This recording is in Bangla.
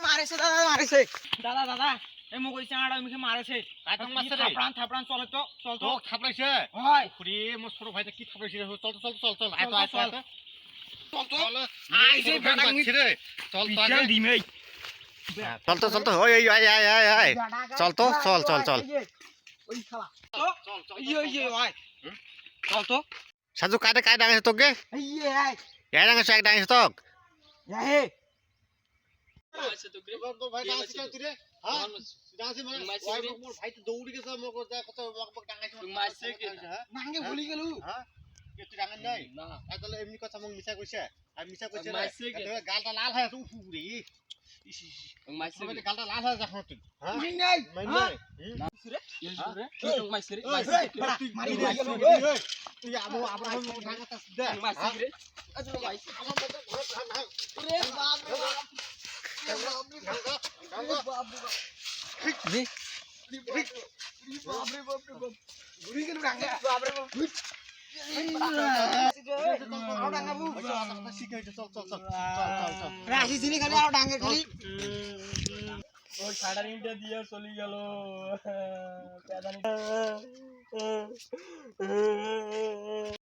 মারেছে দাদা মারেছে দাদা দাদা এই মগই চাঁড়া মিকে মারেছে কাটং মারছে রে থাপড়ান থাপড়ান চলে তো চল তো তো থাপড়াইছে হয় খুরি মোর ছোট ভাইটা কি থাপড়াইছে চল চল চল চল আয় তো আয় তো চল তো আইছে বেটা রে চল তো বিকেল দিমেই চল তো ওই ওই আয় আয় আয় আয় চল তো চল চল চল ওই খালা তো ইয়ে ভাই চল তো সাজু কাটে কাই ডাঙাইছে তোকে ইয়ে আয় ইয়াই ডাঙাইছে এক ডাঙাইছে তোক হে আচ্ছা তো তোর ভাই ডাঙাইছে তুই রে হ্যাঁ ডাঙাইছে মানে ওই মোর ভাই তো দৌড়ি গেছে মোর কথা কত বক ডাঙাইছে মারছে কি হ্যাঁ নাঙ্গে ভুলি গেলু হ্যাঁ তুই ডাঙাই নাই না তাহলে এমনি কথা মং মিছা কইছে আর মিছা কইছে গালটা লাল হয়ে আছে উফুরে মাইছে গালটা লাল হয়ে যাখন তুই হ্যাঁ মাই নাই মাই নাই মাইছে রে মারি গেল তুই আবো আবো ঢাকাটা দে মাইছে রে আজ মাইছে রে বাপ রে বাপ জি বাপ রে বাপ ঘুরি গেল রাঙ্গা বাপ রে বাপ রাশি চিনি খালি আর ডাঙ্গে খালি ওই সাড়া রিংটা দিয়ে চলে গেল